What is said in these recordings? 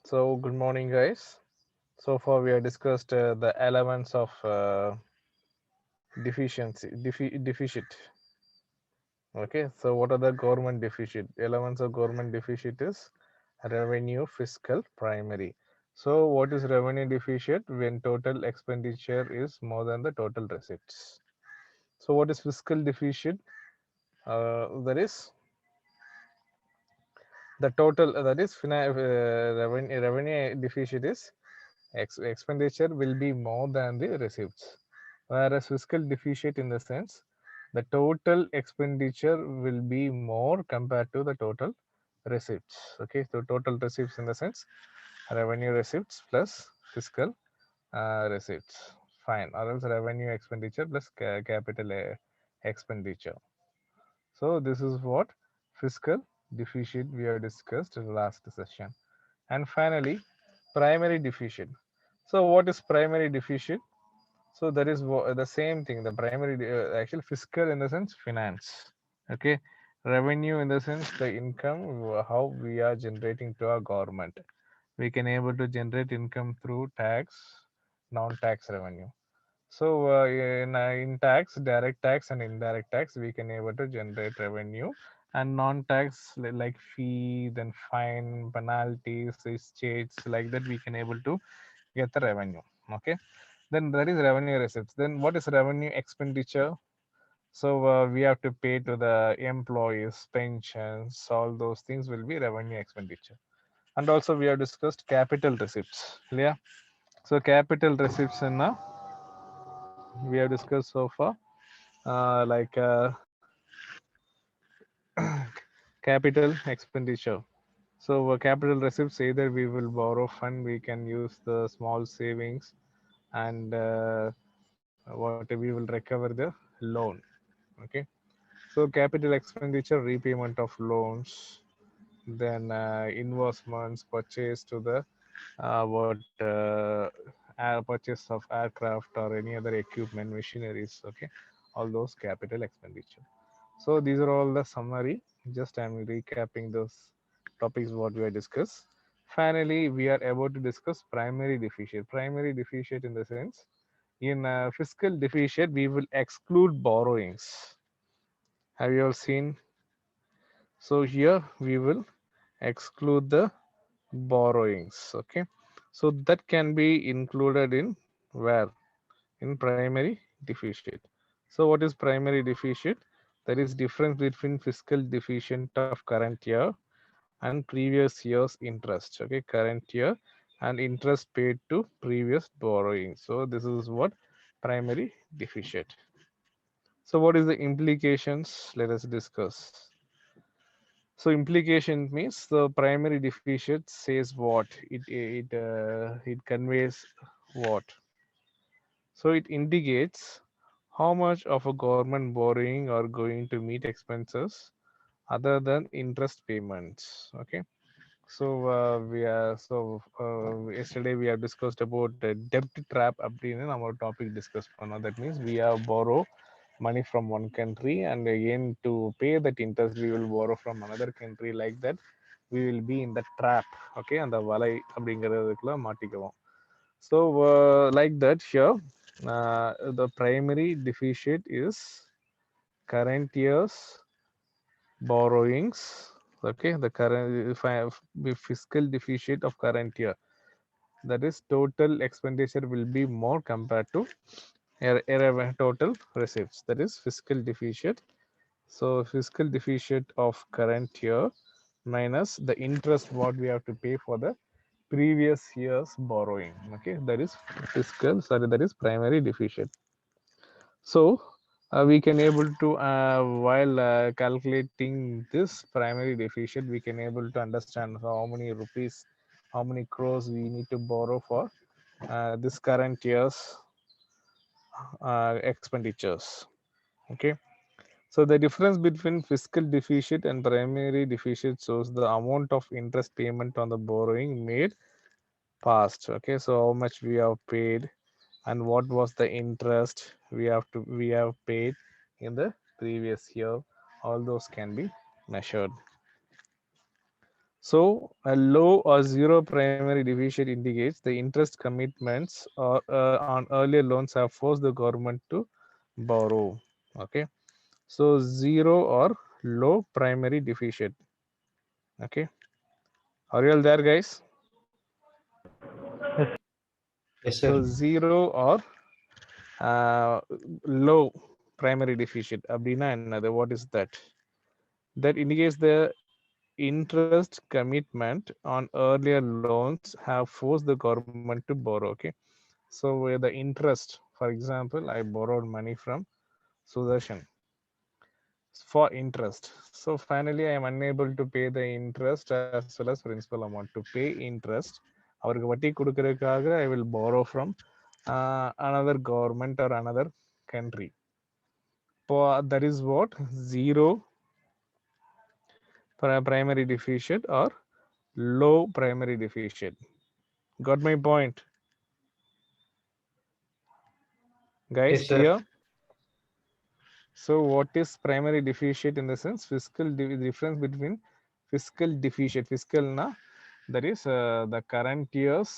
So, good morning, guys. So far, we have discussed the elements of deficit. Okay, so what are the government deficit? Elements of government deficit is revenue, fiscal, primary. So, what is revenue deficit? When total expenditure is more than the total receipts. So, what is fiscal deficit? That is the total, that is revenue deficit is expenditure will be more than the receipts, whereas fiscal deficit in the sense the total expenditure will be more compared to the total receipts. Okay, so total receipts in the sense revenue receipts plus fiscal receipts, fine, or else revenue expenditure plus capital expenditure. So this is what fiscal deficit we have discussed in the last session. And finally, primary deficit. So what is primary deficit? So that is the same thing. The primary, actual fiscal in the sense finance. Okay, revenue in the sense the income, how we are generating to our government. We can able to generate income through tax, non-tax revenue. So in tax, direct tax and indirect tax, we can able to generate revenue, and non-tax like fee, then fine, penalties, states like that, we can able to get the revenue. Okay, then that is revenue receipts. Then what is revenue expenditure? So we have to pay to the employees, pensions, all those things will be revenue expenditure. And also we have discussed capital receipts. Clear? So capital receipts in we have discussed so far, like capital expenditure. So capital receipts, either we will borrow fund, we can use the small savings, and what we will recover the loan. Okay. So capital expenditure, repayment of loans, then investments, purchase to the what purchase of aircraft or any other equipment, machineries. Okay, all those capital expenditure. So these are all the summary. Just I'm recapping those topics what we have discussed. Finally, we are about to discuss primary deficit. Primary deficit in the sense, in fiscal deficit, we will exclude borrowings. Have you all seen? So here we will exclude the borrowings. Okay, so that can be included in where? In primary deficit. So what is primary deficit? That is difference between fiscal deficit of current year and previous year's interest. Okay, current year and interest paid to previous borrowing. So this is what primary deficit. So what is the implications? Let us discuss. So implication means the primary deficit says what? It conveys what? So it indicates how much of a government borrowing are going to meet expenses other than interest payments. Okay. So yesterday we have discussed about debt trap அப்படின்னு நம்ம topic discuss பண்ணோம். That means we have borrow money from one country, and again to pay that interest we will borrow from another country, like that we will be in the trap. Okay, அந்த வலை அப்படிங்கிறதுக்குள்ள மாட்டிக்குவோம். So like that here, the primary deficit is current year's borrowings. Okay, the current, if I have the fiscal deficit of current year, that is total expenditure will be more compared to total receipts, that is fiscal deficit. So fiscal deficit of current year minus the interest what we have to pay for the previous year's borrowing. Okay, that is fiscal, sorry, that is primary deficit. So we can able to while calculating this primary deficit, we can able to understand how many rupees, how many crores we need to borrow for this current year's expenditures. Okay, so the difference between fiscal deficit and primary deficit shows the amount of interest payment on the borrowing made past. Okay, so how much we have paid and what was the interest we have paid in the previous year, all those can be measured. So a low or zero primary deficit indicates the interest commitments or on earlier loans have forced the government to borrow. Okay, so zero or low primary deficit. Okay, are you all there, guys? Yes, So sir. zero or low primary deficit அப்படின்னா என்னது? What is that? That indicates the interest commitment on earlier loans have forced the government to borrow. Okay, so the interest, for example, I borrowed money from Sudarshan for interest. So finally I am unable to pay the interest as well as principal amount. To pay interest, அவருக்கு வட்டி கொடுக்கறதுக்காக I will borrow from another government or another country. That is what zero primary deficit or low primary deficit. Got my point, guys? Yes, sir. Clear? So what is primary deficit in the sense? Fiscal difference between fiscal deficit. Fiscal na, that is the current year's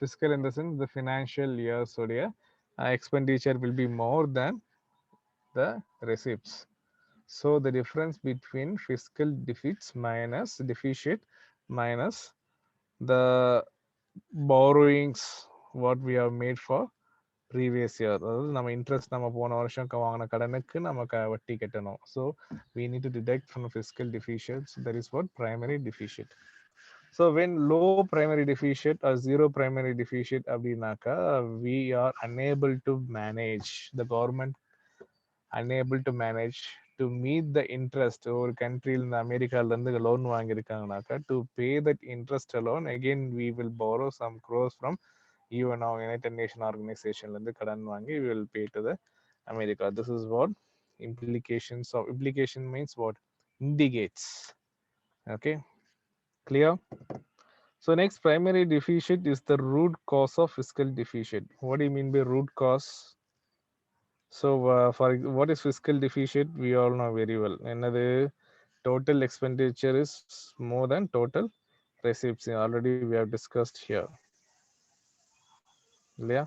fiscal in the sense the financial year's expenditure will be more than the receipts. So the difference between fiscal deficit minus the borrowings what we have made for previous year. அதாவது நம்ம interest நம்ம போன வருஷம் வாங்கின கடனுக்கு நம்ம வட்டி கட்டணும். So we need to detect from fiscal deficits. That is what primary deficit. So when low primary deficit are zero primary deficit அப்படின்னாக்கா we are unable to manage, the government unable to manage to meet the interest. ஒரு கண்ட்ரியில் இந்த அமெரிக்காவிலேருந்து loan வாங்கியிருக்காங்கனாக்கா to pay that interest alone again we will borrow some crores from even our United Nation organization இருந்து கடன் வாங்கி we will pay to the America. This is what implications of implication means what indicates. Okay, clear? So next, primary deficit is the root cause of fiscal deficit. What do you mean by root cause? So for what is fiscal deficit, we all know very well. Another total expenditure is more than total receipts. Already we have discussed here. Yeah.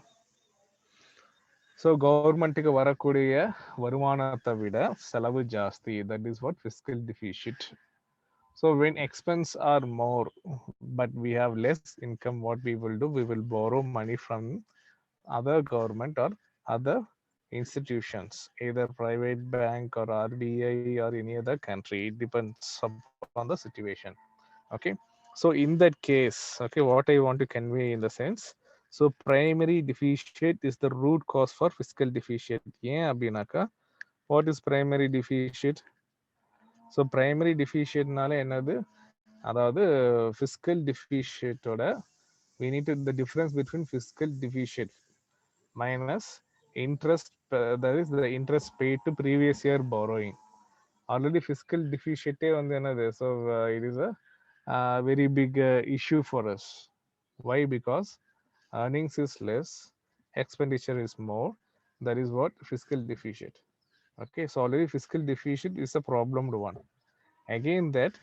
So கவர்மெண்ட்டுக்கு வரக்கூடிய வருமானத்தை விட செலவு ஜாஸ்தி. That is what fiscal deficit. So when expense are more but we have less income, what we will do, we will borrow money from other government or other institutions, either private bank or RBI or any other country. It depends upon the situation. Okay, so in that case, okay, what I want to convey in the sense, so primary deficit is the root cause for fiscal deficit. ஏன் அப்படின்னாக்கா what is primary deficit? So primary deficitனால என்னது, அதாவது fiscal deficitோட we need to the difference between fiscal deficit minus interest, that is the interest paid to previous year borrowing. Already fiscal deficit வந்து என்னது, so it is a very big issue for us. Why? Because earnings is less, expenditure is more. That is what fiscal deficit. Okay, so already fiscal deficit is a problemed one. Again, that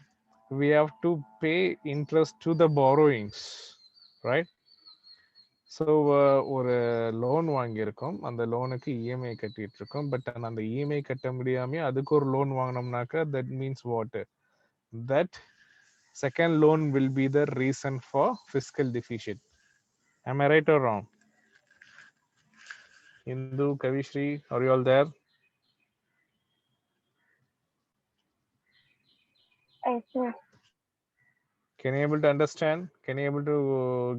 we have to pay interest to the borrowings, right? So ஒரு loan வாங்கியிருக்கோம், அந்த லோனுக்கு EMI கட்டிட்டு இருக்கோம். But அந்த EMI கட்ட முடியாம அதுக்கு ஒரு லோன் வாங்கினோம்னாக்கா that means what, that second loan will be the reason for fiscal deficit. Am I right or wrong? Indu, Kavishri, are you all there? Yes, sir. Can you able to understand? Can you able to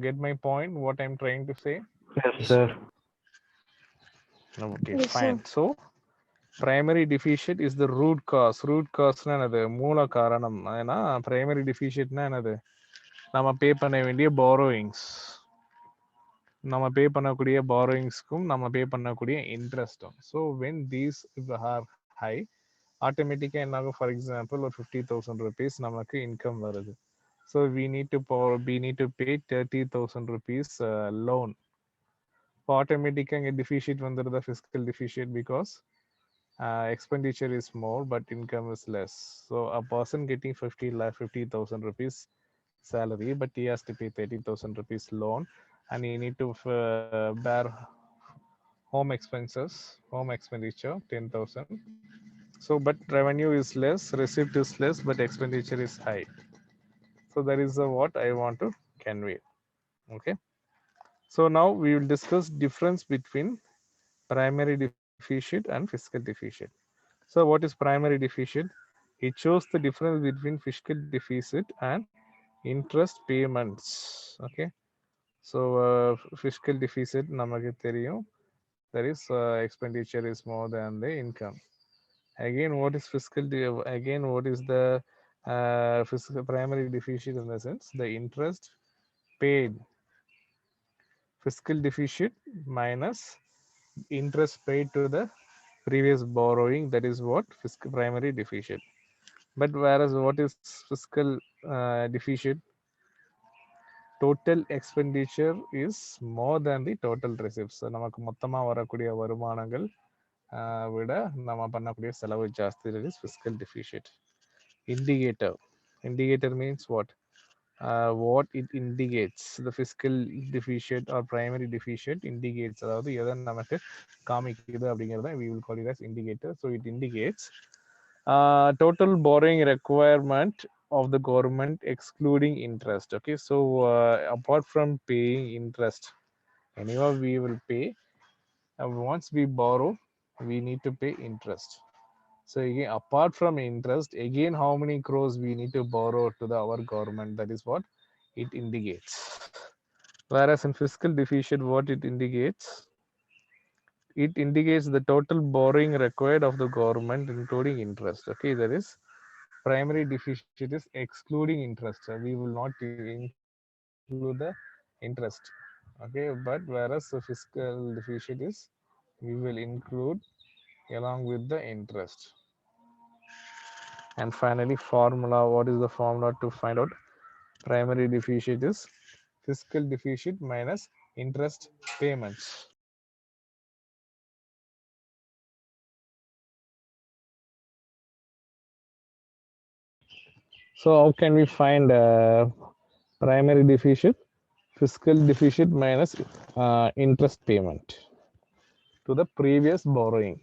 get my point? What I'm trying to say? Yes, sir. Okay, Yes, sir. fine. So primary deficit is the root cause. Root cause என்னது, மூல காரணம். ஏன்னா primary deficitனா என்னது, நம்ம பே பண்ண வேண்டிய borrowings, நம்ம pay பண்ணக்கூடிய borrowingsக்கும் நம்ம பே பண்ணக்கூடிய இன்ட்ரெஸ்டும். So when these are high, ஆட்டோமேட்டிக்காக என்ன ஆகும், ஃபார் எக்ஸாம்பிள் ஒரு 50,000 rupees நமக்கு இன்கம் வருது. So we need to pay 30,000 rupees loan. இப்போ ஆட்டோமேட்டிக்காக இங்கே டிஃபிஷிட் வந்துடுது, fiscal deficit, because expenditure is more but income is less. So a person getting 50,000 rupees salary, but he has to pay 30,000 rupees loan, and he need to bear home expenditure 10,000. So but revenue is less, receipt is less, but expenditure is high. So that is what I want to convey. Okay, so now we will discuss difference between primary deficit and fiscal deficit. So what is primary deficit? It shows the difference between fiscal deficit and interest payments. Okay, so fiscal deficit namakku theriyum, that is expenditure is more than the income. Again, what is again, what is the fiscal primary deficit? In the sense, the interest paid, fiscal deficit minus interest paid to the previous borrowing, that is what fiscal primary deficit. But whereas what is fiscal deficit? Total expenditure is more than the total receipts. நமக்கு மொத்தமா வரக்கூடிய வருமானங்கள் விட நம்ம பண்ணக்கூடிய செலவு ஜாஸ்தி. That is fiscal deficit. Indicator. Indicator means what it indicates. The fiscal deficit or primary deficit indicates, அதாவது எதை நமக்கு காமிக்குது அப்படிங்கிறத we will call it as indicator. So it indicates total borrowing requirement of the government excluding interest. Okay, so apart from paying interest, anyway we will pay, once we borrow we need to pay interest. So again, apart from interest, again how many crores we need to borrow to our government, that is what it indicates. Whereas in fiscal deficit, what it indicates? It indicates the total borrowing required of the government including interest. Okay, that is primary deficit is excluding interest. We will not include the interest. Okay, but whereas the fiscal deficit is, we will include along with the interest. And finally, formula. What is the formula to find out primary deficit? Is fiscal deficit minus interest payments. So how can we find primary deficit? Fiscal deficit minus interest payment to the previous borrowing.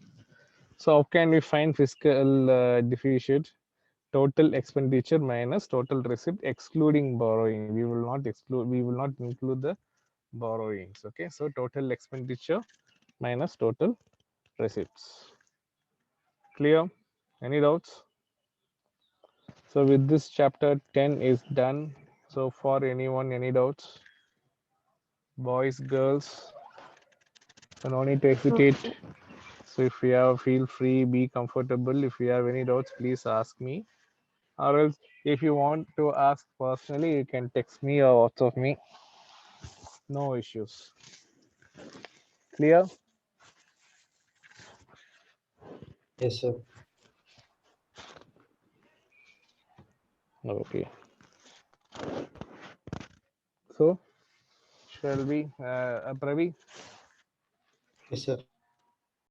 So how can we find fiscal deficit? Total expenditure minus total receipt excluding borrowing. We will not exclude. We will not include the borrowings. Okay. So total expenditure minus total receipts. Clear? Any doubts? So with this, chapter 10 is done. So for anyone, any doubts? Boys, girls, so no need to hesitate. So if you have, feel free, be comfortable. If you have any doubts, please ask me. Or else, if you want to ask personally, you can text me or WhatsApp me. No issues. Clear? Yes, sir. Okay. So, shall we, Pravi? Yes, sir.